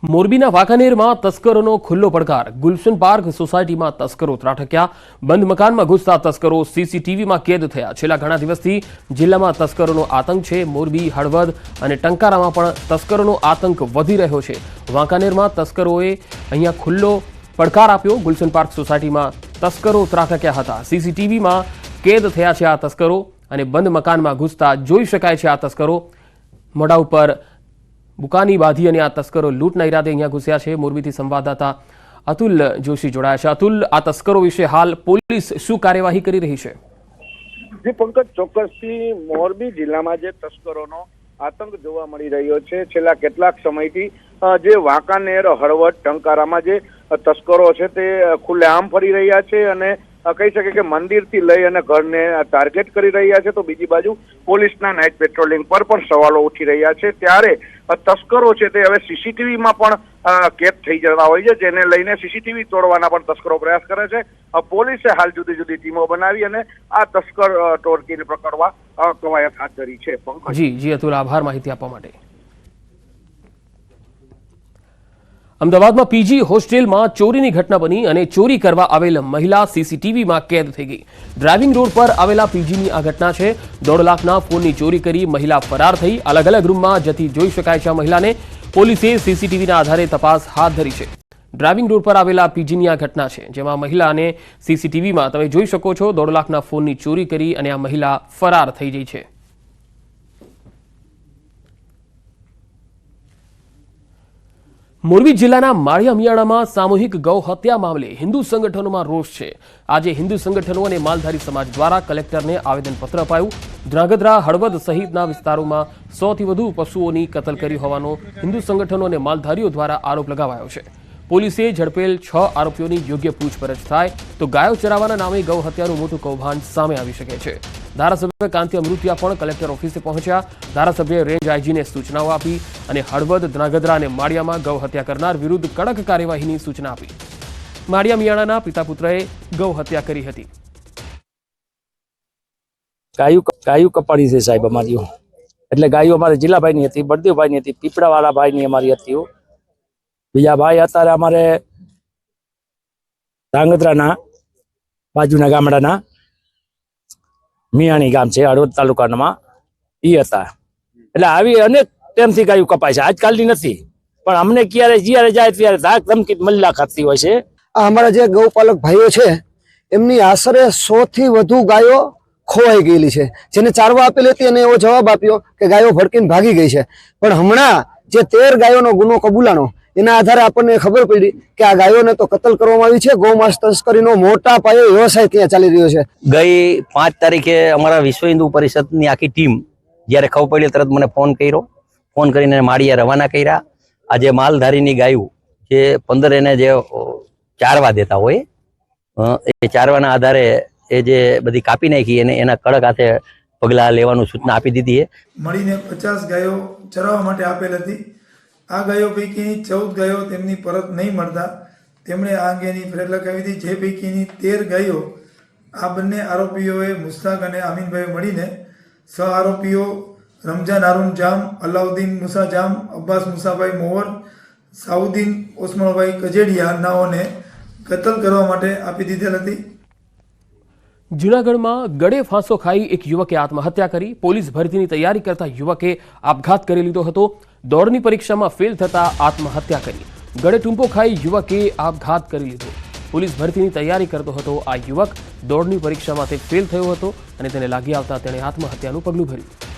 મોરબીના વાંકાનેરમાં તસ્કરોનો ખુલ્લો પડકાર. ગુલશન પાર્ક સોસાયટીમાં તસ્કરો ત્રાટક્યા. બંધ મકાનમાં ઘૂસતા તસ્કરો સીસીટીવીમાં કેદ થયા. છેલ્લા ઘણા દિવસથી જિલ્લામાં તસ્કરોનો આતંક છે. મોરબી, હળવદ અને ટંકારામાં પણ તસ્કરોનો આતંક વધી રહ્યો છે. વાંકાનેરમાં તસ્કરોએ અહીંયા ખુલ્લો પડકાર આપ્યો. ગુલશન પાર્ક સોસાયટીમાં તસ્કરો ત્રાટક્યા હતા. સીસીટીવીમાં કેદ થયા છે આ તસ્કરો અને બંધ મકાનમાં ઘૂસતા જોઈ શકાય છે આ તસ્કરો. મોઢા ઉપર બુકાની બાંધી અને આ તસ્કરો લૂંટના ઈરાદે અહીંયા ઘૂસ્યા છે. મોરબીથી સંવાદદાતા અતુલ જોશી જોડાયા છે. અતુલ, આ તસ્કરો વિશે હાલ પોલીસ શું કાર્યવાહી કરી રહી છે? જી પંકજ, ચોક્કસથી મોરબી જિલ્લામાં જે તસ્કરોનો આતંક જોવા મળી રહ્યો છે છેલ્લા કેટલાક સમયથી, જે વાંકાનેર, હળવદ, ટંકારામાં જે તસ્કરો છે તે ખુલ્લેઆમ ફરી રહ્યા છે અને કહી શકે કે મંદિરથી લઈ અને ઘરને ટાર્ગેટ કરી રહ્યા છે. તો બીજી બાજુ પોલીસના નાઇટ પેટ્રોલિંગ પર પણ સવાલો ઉઠી રહ્યા છે. ત્યારે તસ્કરો છે તે હવે સીસીટીવીમાં પણ કેદ થઈ જતા હોય છે, જેને લઈને સીસીટીવી તોડવાના પણ તસ્કરો પ્રયાસ કરે છે. પોલીસે હાલ જુદી જુદી ટીમો બનાવી અને આ તસ્કર ટોળકીને પકડવા કવાયત હાથ ધરી છે. જી અતુલ, આભાર માહિતી આપવા માટે. અમદાવાદમાં પીજી હોસ્ટેલમાં ચોરીની ઘટના બની અને ચોરી કરવા આવેલ મહિલા સીસીટીવીમાં કેદ થઈ ગઈ. ડ્રાઇવિંગ રોડ પર આવેલા પીજીની આ ઘટના છે. 1.5 લાખના ફોનની ચોરી કરી મહિલા ફરાર થઈ. અલગ અલગ રૂમમાં જતી જોઈ શકાય છે આ મહિલાને. પોલીસે સીસીટીવીના આધારે તપાસ હાથ ધરી છે. ડ્રાઇવિંગ રોડ પર આવેલા પીજીની આ ઘટના છે, જેમાં મહિલાને સીસીટીવીમાં તમે જોઈ શકો છો 1.5 લાખના ફોનની ચોરી કરી અને આ મહિલા ફરાર થઈ ગઈ છે. મોરબી જિલ્લાના માળિયા મિયાણામાં સામૂહિક ગૌ હત્યા મામલે હિન્દુ સંગઠનોમાં રોષ છે. આજે હિન્દુ સંગઠનો અને માલધારી સમાજ દ્વારા કલેક્ટરને આવેદનપત્ર અપાયું. ધ્રાંગધ્રા, હળવદ સહિતના વિસ્તારોમાં 100થી વધુ પશુઓની કતલ કરી હોવાનો હિન્દુ સંગઠનો અને માલધારીઓ દ્વારા આરોપ લગાવાયો છે. પોલીસે ઝડપેલ 6 આરોપીઓની યોગ્ય પૂછપરછ થાય તો ગાયો ચરાવવાના નામે ગૌ હત્યાનું મોટું કૌભાંડ સામે આવી શકે છે. ધારાસભ્ય કાંતિ અમૃતિયા પણ કલેક્ટર ઓફિસે પહોંચ્યા. ધારાસભ્યએ રેન્જ આઈજીને સૂચનાઓ આપી અને હળવદ, ધ્રાંગધ્રા અને માળિયામાં ગૌ હત્યા કરનાર વિરુદ્ધ કડક કાર્યવાહીની સૂચના આપી. માળિયા મિયાણાના પિતા પુત્રએ ગૌ હત્યા કરી હતી. ગાયું કપાડી છે સાહેબ અમારી. એટલે ગાયો અમારે જિલ્લાભાઈની હતી, બળદેવભાઈની હતી, પીપળાવાળા ભાઈની અમારી હતી. બીજા ભાઈ અત્યારે અમારે ધ્રાંગધ્રાના બાજુના ગામડાના મિયાણી ગામ છે, હળવદ તાલુકામાં, એ હતા. એટલે આવી અનેક ટાઈમથી ગાયું કપાય છે, આજકાલની નથી. પણ અમને ક્યારે જ્યારે જાય ત્યારે ધાક ધમકી મલ્લા ખાતી હોય છે. આ અમારા જે ગૌપાલક ભાઈઓ છે એમની આશરે 100થી વધુ ગાયો ખોવાઈ ગયેલી છે, જેને ચારવા આપેલી હતી અને એવો જવાબ આપ્યો કે ગાયો ભડકીને ભાગી ગઈ છે. પણ હમણાં જે 13 ગાયોનો ગુનો કબૂલાનો, એના આધારે આપણને ખબર પડી કે આ ગાયોને તો કતલ કરવામાં આવી છે. ગૌમાંસ તસ્કરીનો મોટા પાયે વ્યવસાય ત્યાં ચાલી રહ્યો છે. ગઈ 5 તારીખે અમારા વિશ્વ હિન્દુ પરિષદની આખી ટીમ જ્યારે ખબર પડી તરત મને ફોન કર્યો. ફોન કરીને માળિયા રવાના કર્યા. આજે માલધારીની ગાયું જે 15 એને જે ચારવા દેતા હોય, એ ચારવાના આધારે એ જે બધી કાપી નાખી અને એના કડક હાથે પગલાં લેવાનું સૂચના આપી દીધી છે. મળીને 50 ગાયો ચરાવવા માટે આપેલ હતી. આ ગાયો પૈકીની 14 ગાયો તેમની પરત નહીં મળતા તેમણે આ અંગેની ફરિયાદ લખાવી હતી. જે પૈકીની 13 ગાયો આ બંને આરોપીઓએ મુસ્તાક અને આમીનભાઈ મળીને સહ આરોપીઓ રમજાન હારૂન જામ, અલાઉદ્દીન મુસા જામ, અબ્બાસ મુસાભાઈ મોવર, સાઉદ્દીન ઓસમાણભાઈ કજેડિયા નાઓને કતલ કરવા માટે આપી દીધેલ હતી. જૂનાગઢમાં ગળે ફાંસો ખાઈ એક યુવકે આત્મહત્યા કરી. પોલીસ ભરતીની તૈયારી કરતા યુવકે આપઘાત કરી લીધો હતો. દોડની પરીક્ષામાં ફેલ થતા આત્મહત્યા કરી. ગળે ટૂંપો ખાઈ યુવકે આપઘાત કરી લીધો. પોલીસ ભરતીની તૈયારી કરતો હતો આ યુવક. દોડની પરીક્ષામાં તે ફેલ થયો હતો અને તેને લાગી આવતા તેણે આત્મહત્યાનું પગલું ભર્યું.